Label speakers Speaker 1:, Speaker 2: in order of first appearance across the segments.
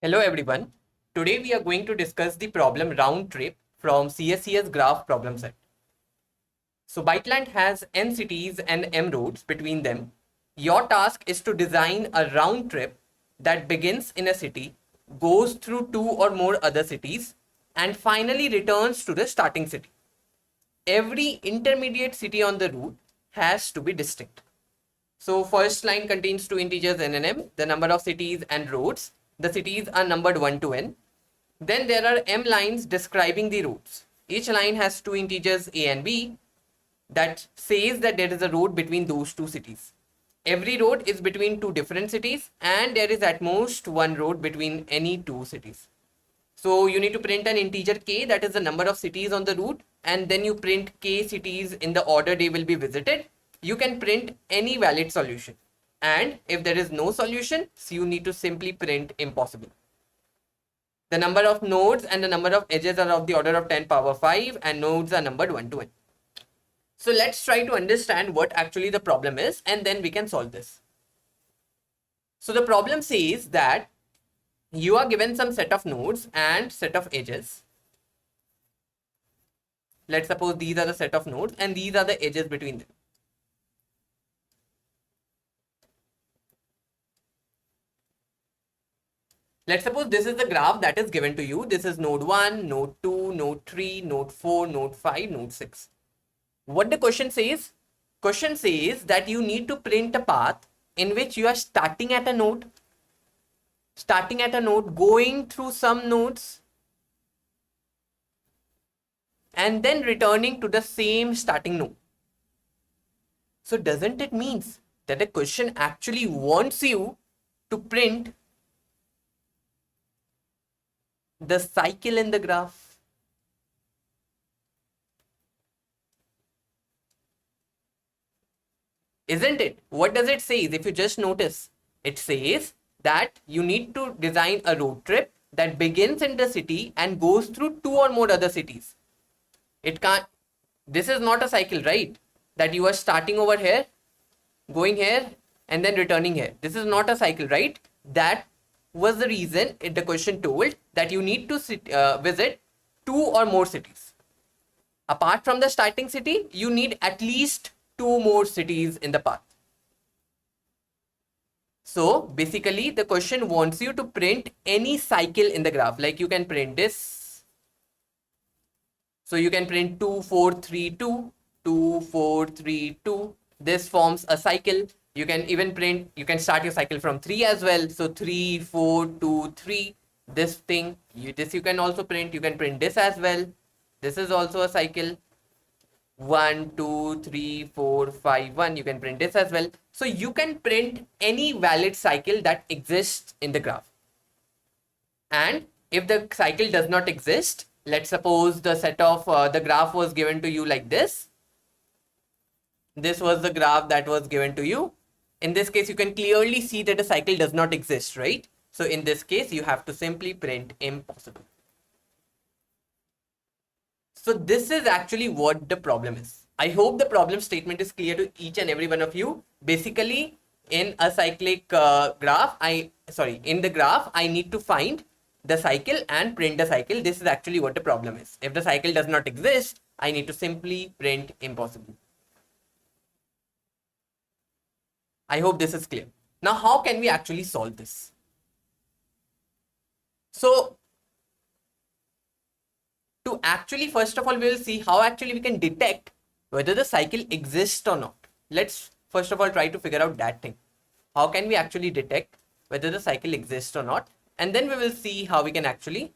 Speaker 1: Hello everyone. Today we are going to discuss the problem round trip from CSCS graph problem set. So Byteland has n cities and m roads between them. Your task is to design a round trip that begins in a city, goes through two or more other cities, and finally returns to the starting city. Every intermediate city on the route has to be distinct. So first line contains two integers n and m, the number of cities and roads. The cities are numbered 1 to n. Then there are m lines describing the roads. Each line has two integers a and b that says that there is a road between those two cities. Every road is between two different cities and there is at most one road between any two cities. So you need to print an integer k, that is the number of cities on the route, and then you print k cities in the order they will be visited. You can print any valid solution. And if there is no solution, so you need to simply print impossible. The number of nodes and the number of edges are of the order of 10 power 5 and nodes are numbered 1 to n. So let's try to understand what actually the problem is and then we can solve this. So the problem says that you are given some set of nodes and set of edges. Let's suppose these are the set of nodes and these are the edges between them. Let's suppose this is the graph that is given to you. This is node 1, node 2, node 3, node 4, node 5, node 6. What the question says? Question says that you need to print a path in which you are starting at a node, going through some nodes, and then returning to the same starting node. So doesn't it means that the question actually wants you to print the cycle in the graph? Isn't it? What does it say? If you just notice, it says that you need to design a road trip that begins in the city and goes through two or more other cities. It can't, this is not a cycle, right? That you are starting over here, going here, and then returning here. This is not a cycle, right? That was the reason the question told that you need to visit two or more cities. Apart from the starting city, you need at least two more cities in the path. So basically the question wants you to print any cycle in the graph. Like you can print this. So you can print 2, 4, 3, 2, 2, 4, 3, 2. This forms a cycle. You can even print, you can start your cycle from 3 as well. So 3, 4, 2, 3. This thing, this you can also print. You can print this as well. This is also a cycle. 1, 2, 3, 4, 5, 1. You can print this as well. So you can print any valid cycle that exists in the graph. And if the cycle does not exist, let's suppose the set of the graph was given to you like this. This was the graph that was given to you. In this case, you can clearly see that the cycle does not exist, right? So in this case, you have to simply print impossible. So this is actually what the problem is. I hope the problem statement is clear to each and every one of you. Basically, in a cyclic graph, in the graph, I need to find the cycle and print the cycle. This is actually what the problem is. If the cycle does not exist, I need to simply print impossible. I hope this is clear. Now, how can we actually solve this? So to actually, first of all, we will see how actually we can detect whether the cycle exists or not. Let's first of all try to figure out that thing. How can we actually detect whether the cycle exists or not? And then we will see how we can actually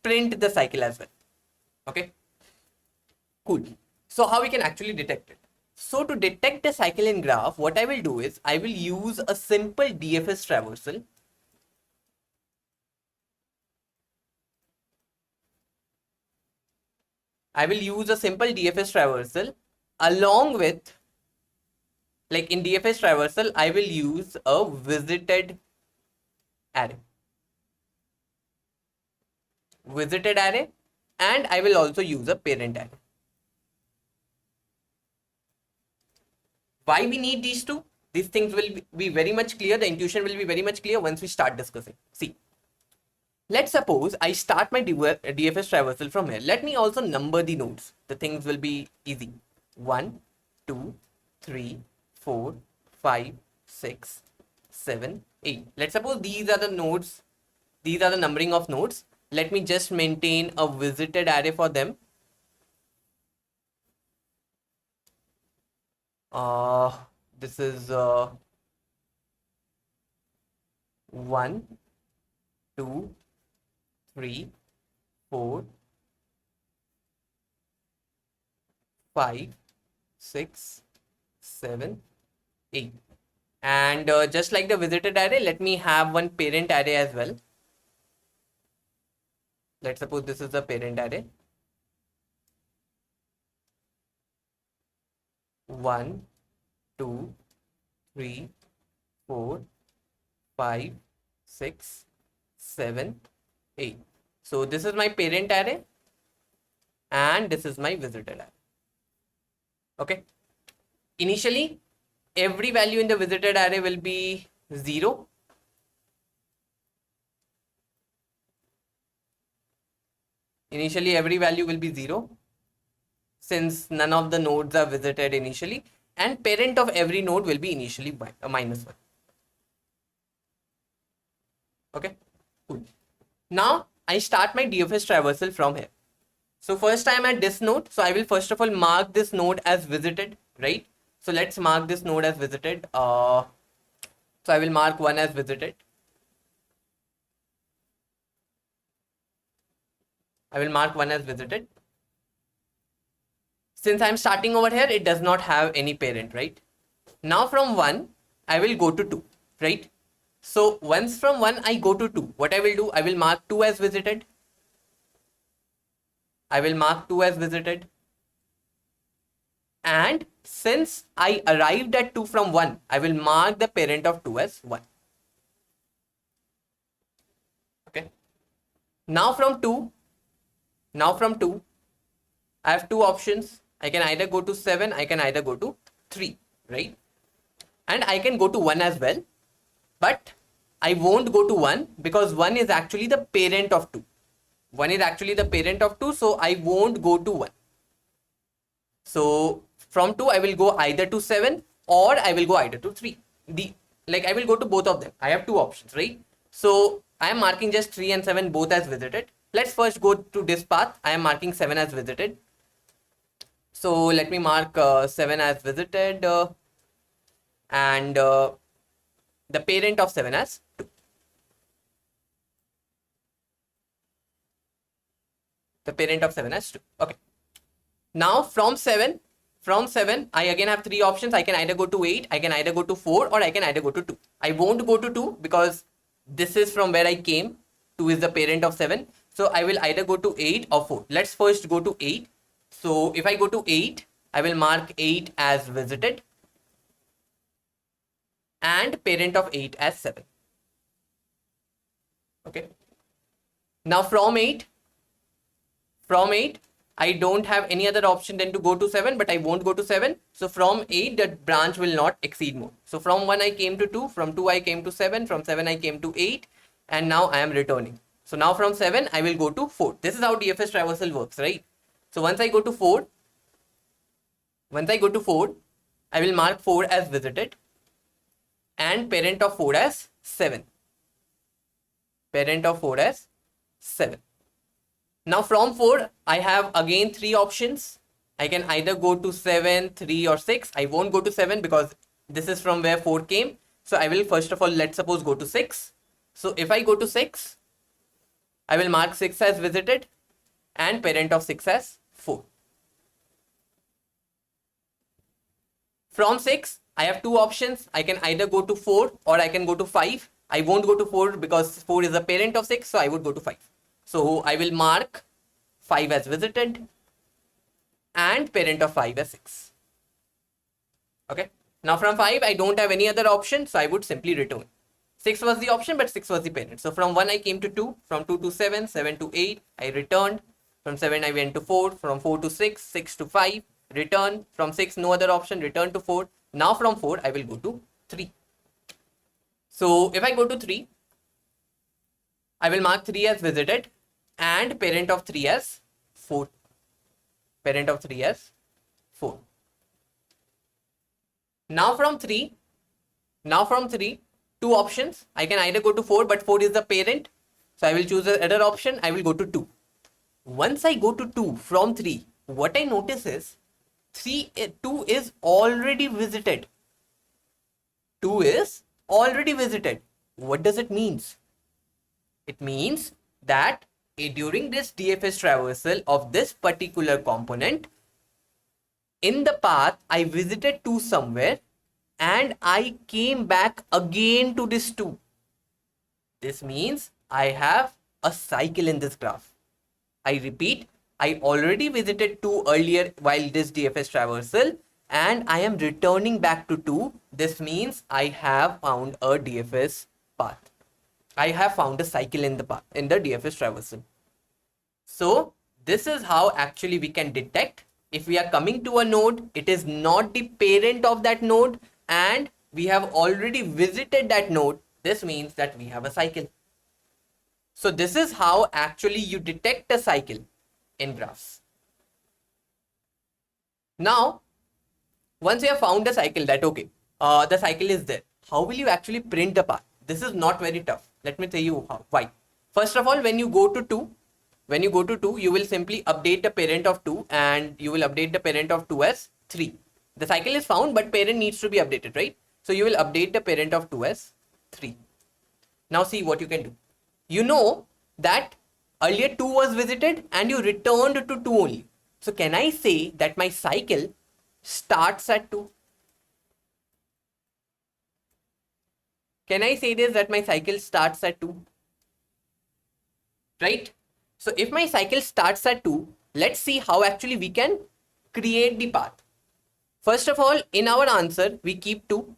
Speaker 1: print the cycle as well. Okay, cool. So how we can actually detect it? So to detect the cycle in graph, what I will do is I will use a simple DFS traversal. I will use a simple DFS traversal along with, like in DFS traversal, I will use a visited array. And I will also use a parent array. Why we need these two? These things will be very much clear. The intuition will be very much clear once we start discussing. See, Let's suppose I start my DFS traversal from here. Let me also number the nodes. The things will be easy. 1, 2, 3, 4, 5, 6, 7, 8. Let's suppose these are the nodes. These are the numbering of nodes. Let me just maintain a visited array for them. This is 1, 2, 3, 4, 5, 6, 7, 8. And just like the visited array, let me have one parent array as well. Let's suppose this is the parent array. 1, 2, 3, 4, 5, 6, 7, 8. So this is my parent array and this is my visited array. Okay. Initially, every value in the visited array will be 0. Initially, every value will be 0 since none of the nodes are visited initially, and parent of every node will be initially -1. Okay, cool. Now I start my DFS traversal from here. So first I'm at this node. So I will first of all mark this node as visited, right? So let's mark this node as visited. So I will mark 1 as visited. I will mark 1 as visited. Since I'm starting over here, it does not have any parent, right? Now from 1, I will go to 2, right? So once from 1, I go to 2. What I will do, I will mark 2 as visited. I will mark 2 as visited. And since I arrived at 2 from 1, I will mark the parent of 2 as 1. Okay. Now from 2, I have two options. I can either go to 7, I can either go to 3, right? And I can go to 1 as well. But I won't go to 1 because 1 is actually the parent of 2. 1 is actually the parent of 2, so I won't go to 1. So from 2, I will go either to 7 or I will go either to 3. I will go to both of them. I have two options, right? So I am marking just 3 and 7 both as visited. Let's first go to this path. I am marking 7 as visited. So let me mark 7 as visited and the parent of 7 as 2. The parent of 7 as 2. Okay. Now from 7, I again have three options. I can either go to 8, I can either go to 4, or I can either go to 2. I won't go to 2 because this is from where I came. 2 is the parent of 7. So I will either go to 8 or 4. Let's first go to 8. So if I go to 8, I will mark 8 as visited and parent of 8 as 7. Okay. Now from 8, I don't have any other option than to go to 7, but I won't go to 7. So from 8, that branch will not exceed more. So from 1, I came to 2. From 2, I came to 7. From 7, I came to 8. And now I am returning. So now from 7, I will go to 4. This is how DFS traversal works, right? So once I go to 4, I will mark 4 as visited and parent of 4 as 7. Parent of 4 as 7. Now from 4, I have again three options. I can either go to 7, 3 or 6. I won't go to 7 because this is from where 4 came. So I will first of all, let's suppose go to 6. So if I go to 6, I will mark 6 as visited and parent of 6 as 4. From 6, I have two options. I can either go to 4 or I can go to 5. I won't go to 4 because 4 is the parent of 6. So I would go to 5. So I will mark 5 as visited and parent of 5 as 6. Okay. Now from 5, I don't have any other option. So I would simply return. 6 was the option, but 6 was the parent. So from 1, I came to 2. From 2 to 7, 7 to 8, I returned. From 7, I went to 4. From 4 to 6, 6 to 5, return. From 6, no other option, return to 4. Now from 4, I will go to 3. So if I go to 3, I will mark 3 as visited and parent of 3 as 4. Parent of 3 as 4. Now from 3, two options. I can either go to 4, but 4 is the parent. So I will choose the other option. I will go to 2. Once I go to 2 from 3, what I notice is 2 is already visited. 2 is already visited. What does it mean? It means that during this DFS traversal of this particular component, in the path, I visited 2 somewhere and I came back again to this 2. This means I have a cycle in this graph. I repeat, I already visited 2 earlier while this DFS traversal and I am returning back to 2. This means I have found a DFS path. I have found a cycle in the path, in the DFS traversal. So this is how actually we can detect if we are coming to a node, it is not the parent of that node and we have already visited that node. This means that we have a cycle. So this is how actually you detect a cycle in graphs. Now, once you have found a cycle that, okay, the cycle is there, how will you actually print the path? This is not very tough. Let me tell you how. Why. First of all, when you go to 2, you will simply update the parent of 2 and you will update the parent of 2 as 3. The cycle is found, but parent needs to be updated, right? So you will update the parent of 2 as 3. Now see what you can do. You know that earlier 2 was visited and you returned to 2 only. So can I say that my cycle starts at 2? Can I say this, that my cycle starts at 2? Right? So if my cycle starts at 2, let's see how actually we can create the path. First of all, in our answer, we keep 2.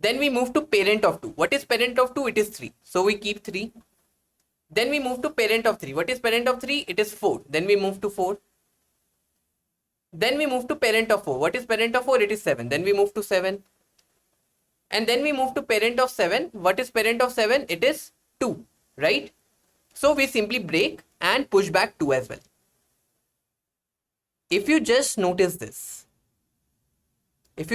Speaker 1: Then we move to parent of 2. What is parent of 2? It is 3. So we keep 3. Then we move to parent of 3. What is parent of 3? It is 4. Then we move to 4. Then we move to parent of 4. What is parent of 4? It is 7. Then we move to 7. And then we move to parent of 7. What is parent of 7? It is 2, right? So we simply break and push back 2 as well. If you just notice this, this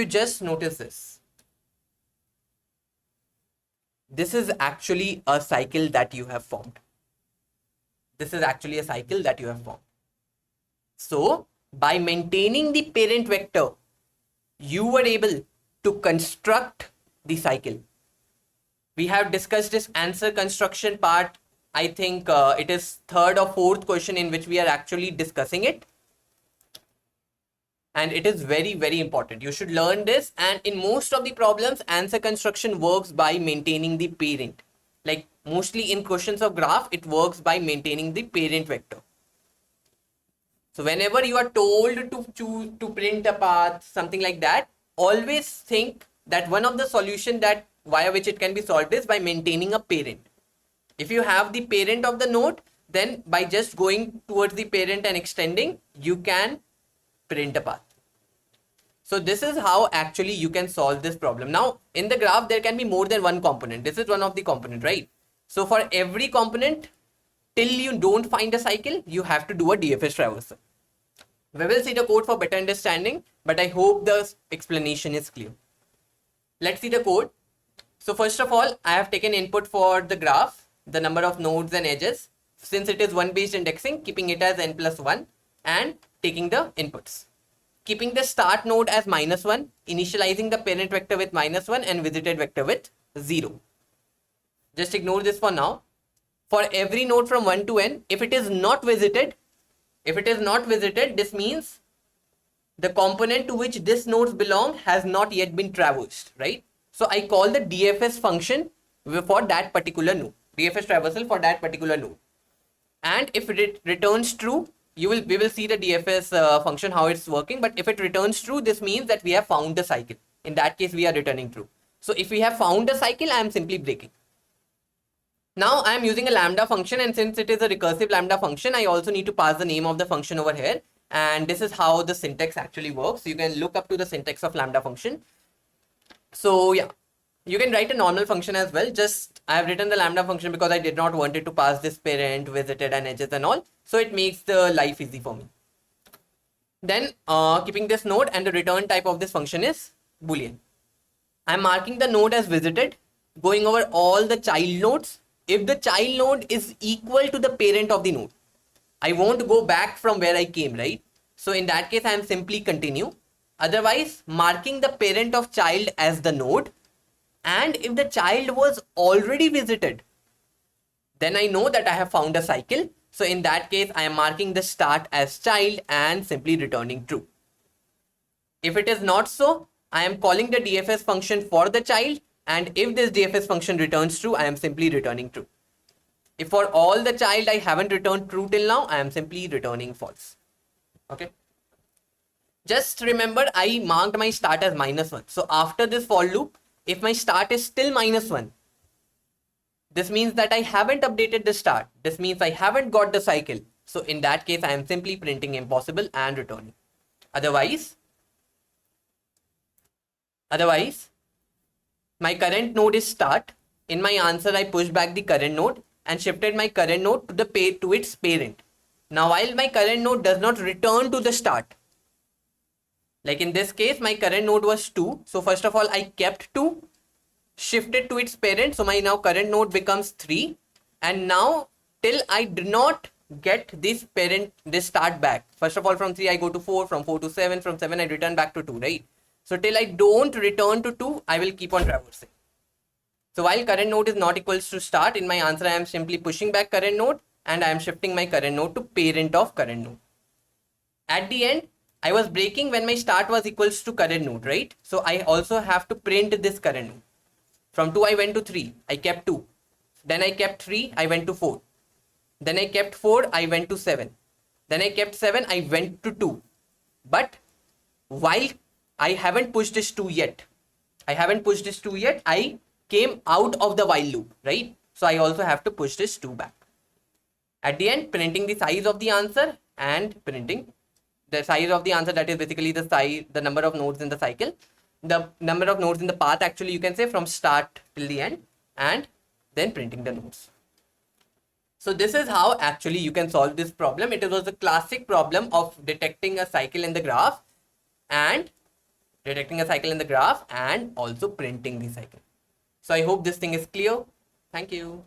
Speaker 1: is actually a cycle that you have formed. So by maintaining the parent vector, you were able to construct the cycle. We have discussed this answer construction part. I think it is 3rd or 4th question in which we are actually discussing it. And it is very, very important. You should learn this. And in most of the problems, answer construction works by maintaining the parent. Like mostly in questions of graph, it works by maintaining the parent vector. So whenever you are told to print a path, something like that, always think that one of the solution that via which it can be solved is by maintaining a parent. If you have the parent of the node, then by just going towards the parent and extending, you can print a path. So this is how actually you can solve this problem. Now in the graph, there can be more than one component. This is one of the component, right? So for every component, till you don't find a cycle, you have to do a DFS traversal. We will see the code for better understanding, but I hope the explanation is clear. Let's see the code. So first of all, I have taken input for the graph, the number of nodes and edges. Since it is 1 based indexing, keeping it as n+1 and taking the inputs. Keeping the start node as -1, initializing the parent vector with -1 and visited vector with 0. Just ignore this for now. For every node from 1 to n, if it is not visited, this means the component to which this nodes belong has not yet been traversed, right? So I call the DFS function for that particular node, DFS traversal for that particular node. And if it returns true, we will see the DFS function, how it's working. But if it returns true, this means that we have found the cycle. In that case, we are returning true. So if we have found a cycle, I am simply breaking. Now I am using a lambda function, and since it is a recursive lambda function, I also need to pass the name of the function over here. And this is how the syntax actually works. You can look up to the syntax of lambda function. So yeah, You can write a normal function as well. Just I have written the lambda function because I did not want it to pass this parent, visited and edges and all. So it makes the life easy for me. Then keeping this node, and the return type of this function is Boolean. I'm marking the node as visited, going over all the child nodes. If the child node is equal to the parent of the node, I won't go back from where I came, right? So in that case, I am simply continue. Otherwise, marking the parent of child as the node. And if the child was already visited, then I know that I have found a cycle. So in that case, I am marking the start as child and simply returning true. If it is not so, I am calling the DFS function for the child. And if this DFS function returns true, I am simply returning true. If for all the child I haven't returned true till now, I am simply returning false. Okay. Just remember, I marked my start as -1. So after this for loop, if my start is still -1, this means that I haven't updated the start. This means I haven't got the cycle. So in that case, I am simply printing impossible and returning. Otherwise, my current node is start. In my answer, I pushed back the current node and shifted my current node to its parent. Now, while my current node does not return to the start, like in this case, my current node was 2. So first of all, I kept 2, shifted to its parent. So my now current node becomes 3. And now till I do not get this start back. First of all, from 3, I go to 4, from 4 to 7, from 7, I return back to 2, right? So till I don't return to 2, I will keep on traversing. So while current node is not equals to start, in my answer, I am simply pushing back current node and I am shifting my current node to parent of current node. At the end, I was breaking when my start was equals to current node, right? So I also have to print this current node. From 2, I went to 3. I kept 2. Then I kept 3. I went to 4. Then I kept 4. I went to 7. Then I kept 7. I went to 2. But while I haven't pushed this 2 yet, I came out of the while loop, right? So I also have to push this 2 back. At the end, printing the size of the answer and printing the size of the answer, that is basically the size, the number of nodes in the cycle, the number of nodes in the path, actually you can say, from start till the end, and then printing the nodes. So this is how actually you can solve this problem. It was a classic problem of detecting a cycle in the graph and also printing the cycle. So I hope this thing is clear. Thank you.